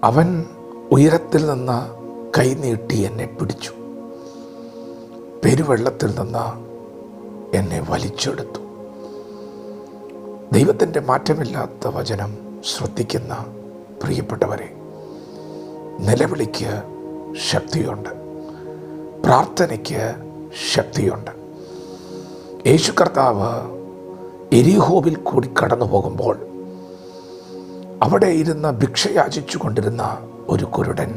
അവൻ ഉയരത്തിൽ നിന്ന് കൈനീട്ടി എന്നെ പിടിച്ചു, പെരുവെള്ളത്തിൽ നിന്ന് എന്നെ വലിച്ചെടുത്തു. ദൈവത്തിൻ്റെ മാറ്റമില്ലാത്ത വചനം ശ്രദ്ധിക്കുന്ന പ്രിയപ്പെട്ടവരെ, നിലവിളിക്ക് ശക്തിയുണ്ട്, പ്രാർത്ഥനയ്ക്ക് ശക്തിയുണ്ട്. യേശു കർത്താവ് എരിഹോവിൽ കൂടി കടന്നു പോകുമ്പോൾ അവിടെ ഇരുന്ന് ഭിക്ഷ യാചിച്ചു കൊണ്ടിരുന്ന ഒരു കുരുടൻ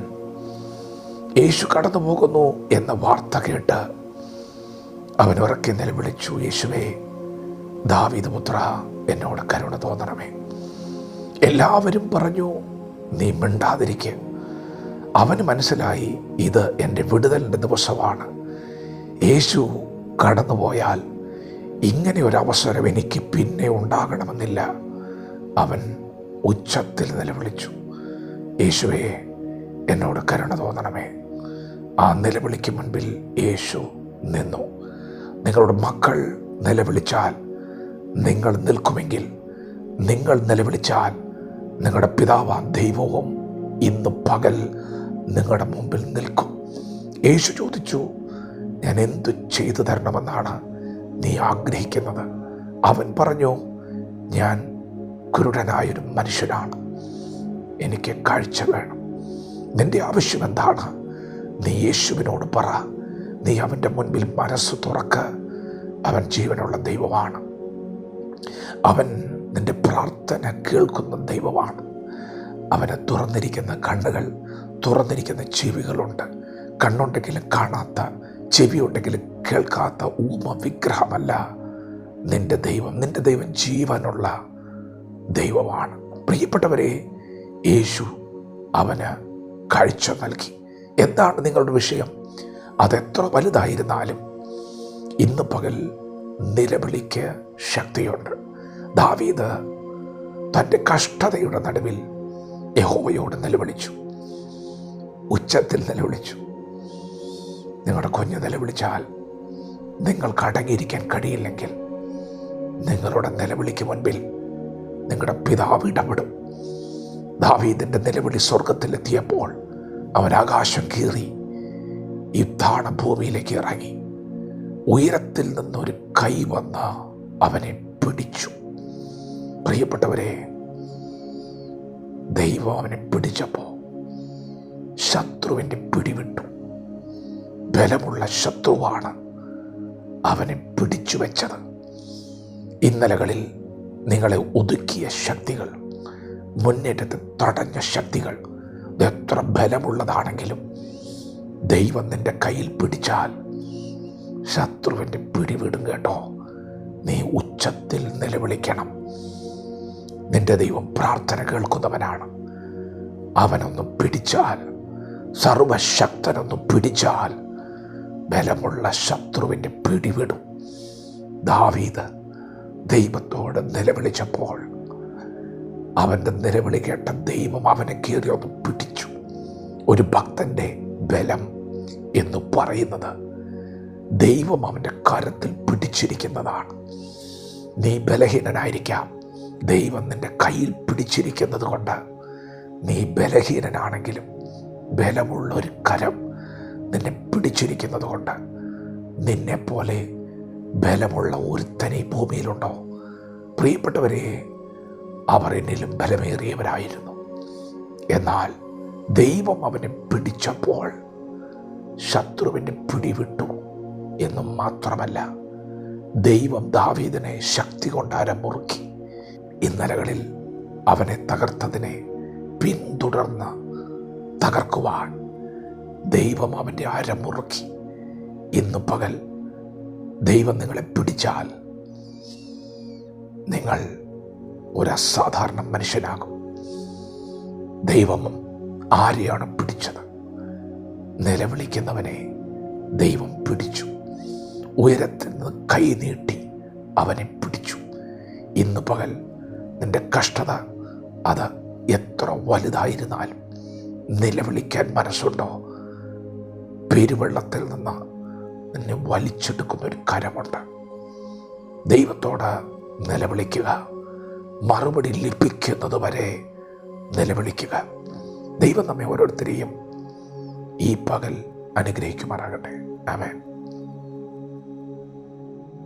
യേശു കടന്നു പോകുന്നു എന്ന വാർത്ത കേട്ട് അവൻ ഉറക്കെ നിലവിളിച്ചു, യേശുവേ, ദാവീദ് പുത്ര, എന്നോട് കരുണ തോന്നണമേ. എല്ലാവരും പറഞ്ഞു, നീ മിണ്ടാതിരിക്കുക. അവന് മനസ്സിലായി, ഇത് എൻ്റെ വിടുതലിൻ്റെ ദിവസമാണ്. യേശു കടന്നുപോയാൽ ഇങ്ങനെ ഒരവസരം എനിക്ക് പിന്നെ ഉണ്ടാകണമെന്നില്ല. അവൻ ഉച്ചത്തിൽ നിലവിളിച്ചു, യേശുവേ, എന്നോട് കരുണ തോന്നണമേ. ആ നിലവിളിക്ക് മുൻപിൽ യേശു നിന്നു. നിങ്ങളുടെ മക്കൾ നിലവിളിച്ചാൽ നിങ്ങൾ നിൽക്കുമെങ്കിൽ, നിങ്ങൾ നിലവിളിച്ചാൽ നിങ്ങളുടെ പിതാവാം ദൈവവും ഇന്ന് പകൽ നിങ്ങളുടെ മുമ്പിൽ നിൽക്കും. യേശു ചോദിച്ചു, ഞാൻ എന്തു ചെയ്തു തരണമെന്നാണ് നീ ആഗ്രഹിക്കുന്നത്? അവൻ പറഞ്ഞു, ഞാൻ കുരുടനായൊരു മനുഷ്യനാണ്, എനിക്ക് കാഴ്ച വേണം. നിന്റെ ആവശ്യം എന്താണ്? നീ യേശുവിനോട് പറ. നീ അവൻ്റെ മുൻപിൽ മനസ്സ് തുറക്ക്. അവൻ ജീവനുള്ള ദൈവമാണ്. അവൻ നിന്റെ പ്രാർത്ഥന കേൾക്കുന്ന ദൈവമാണ്. അവന് തുറന്നിരിക്കുന്ന കണ്ണുകൾ, തുറന്നിരിക്കുന്ന ചെവികളുണ്ട്. കണ്ണുണ്ടെങ്കിലും കാണാത്ത, ചെവിയുണ്ടെങ്കിലും കേൾക്കാത്ത ഊമ വിഗ്രഹമല്ല നിന്റെ ദൈവം. നിന്റെ ദൈവം ജീവനുള്ള ദൈവമാണ്. പ്രിയപ്പെട്ടവരെ, യേശു അവന് കാഴ്ച നൽകി. എന്താണ് നിങ്ങളുടെ വിഷയം? അതെത്ര വലുതായിരുന്നാലും ഇന്ന് പകൽ നിലവിളിക്ക് ശക്തിയുണ്ട്. ദാവീദ് തൻ്റെ കഷ്ടതയുടെ നടുവിൽ യഹോവയോട് നിലവിളിച്ചു, ഉച്ചത്തിൽ നിലവിളിച്ചു. നിങ്ങളുടെ കുഞ്ഞ് നിലവിളിച്ചാൽ നിങ്ങൾക്ക് അടങ്ങിയിരിക്കാൻ കഴിയില്ലെങ്കിൽ നിങ്ങളുടെ നിലവിളിക്ക് മുൻപിൽ നിങ്ങളുടെ പിതാവ് ഇടപെടും. ദാവീദിൻ്റെ നിലവിളി സ്വർഗത്തിലെത്തിയപ്പോൾ അവൻ ആകാശം കീറി ഈ താണഭൂമിയിലേക്ക് ഇറങ്ങി. ഉയരത്തിൽ നിന്നൊരു കൈ വന്ന് അവനെ പിടിച്ചു. പ്രിയപ്പെട്ടവരെ, ദൈവം അവനെ പിടിച്ചപ്പോൾ ശത്രുവിൻ്റെ പിടിവിട്ടു. ബലമുള്ള ശത്രുവാണ് അവനെ പിടിച്ചു വെച്ചത്. ഇന്നലകളിൽ നിങ്ങളെ ഒതുക്കിയ ശക്തികൾ, മുന്നേറ്റത്തെ തടഞ്ഞ ശക്തികൾ, എത്ര ബലമുള്ളതാണെങ്കിലും ദൈവം നിന്റെ കയ്യിൽ പിടിച്ചാൽ ശത്രുവിൻ്റെ പിടിവിടും കേട്ടോ. നീ ഉച്ചത്തിൽ നിലവിളിക്കണം. നിന്റെ ദൈവം പ്രാർത്ഥന കേൾക്കുന്നവനാണ്. അവനൊന്ന് പിടിച്ചാൽ, സർവശക്തനൊന്ന് പിടിച്ചാൽ ബലമുള്ള ശത്രുവിൻ്റെ പിടിവിടും. ദാവീദ് ദൈവത്തോട് നിലവിളിച്ചപ്പോൾ അവൻ്റെ നിലവിളി കേട്ട ദൈവം അവനെ കയറി ഒന്ന് പിടിച്ചു. ഒരു ഭക്തൻ്റെ ബലം എന്ന് പറയുന്നത് ദൈവം അവൻ്റെ കരത്തിൽ പിടിച്ചിരിക്കുന്നതാണ്. നീ ബലഹീനനായിരിക്കാം, ദൈവം നിൻ്റെ കയ്യിൽ പിടിച്ചിരിക്കുന്നത് കൊണ്ട് നീ ബലഹീനനാണെങ്കിലും ബലമുള്ള ഒരു കരം നിന്നെ പിടിച്ചിരിക്കുന്നത് കൊണ്ട് നിന്നെപ്പോലെ ബലമുള്ള ഒരുത്തനെ ഭൂമിയിലുണ്ടോ? പ്രിയപ്പെട്ടവരെ, അവർ എന്നിലും ബലമേറിയവരായിരുന്നു. എന്നാൽ ദൈവം അവനെ പിടിച്ചപ്പോൾ ശത്രുവിൻ്റെ പിടിവിട്ടു എന്നും മാത്രമല്ല, ദൈവം ദാവീദിനെ ശക്തി കൊണ്ട് അരമുറുക്കി. ഇന്നലകളിൽ അവനെ തകർത്തതിനെ പിന്തുടർന്ന് തകർക്കുവാൻ ദൈവം അവൻ്റെ അരമുറുക്കി. ഇന്ന് പകൽ ദൈവം നിങ്ങളെ പിടിച്ചാൽ നിങ്ങൾ ഒരു അസാധാരണ മനുഷ്യനാകും. ദൈവം ആരെയാണ് പിടിച്ചത്? നിലവിളിക്കുന്നവനെ ദൈവം പിടിച്ചു. ഉയരത്തിൽ നിന്ന് കൈ നീട്ടി അവനെ പിടിച്ചു. ഇന്ന് പകൽ നിന്റെ കഷ്ടത അത് എത്ര വലുതായിരുന്നാലും നിലവിളിക്കാൻ മനസ്സുണ്ടോ? പെരുവെള്ളത്തിൽ നിന്ന് നിന്നെ വലിച്ചെടുക്കുന്നൊരു കരമുണ്ട്. ദൈവത്തോട് നിലവിളിക്കുക. മറുപടി ലഭിക്കുന്നത് വരെ നിലവിളിക്കുക. ദൈവം നമ്മെ ഓരോരുത്തരെയും ഈ പകൽ അനുഗ്രഹിക്കുമാറാകട്ടെ. ആമേൻ.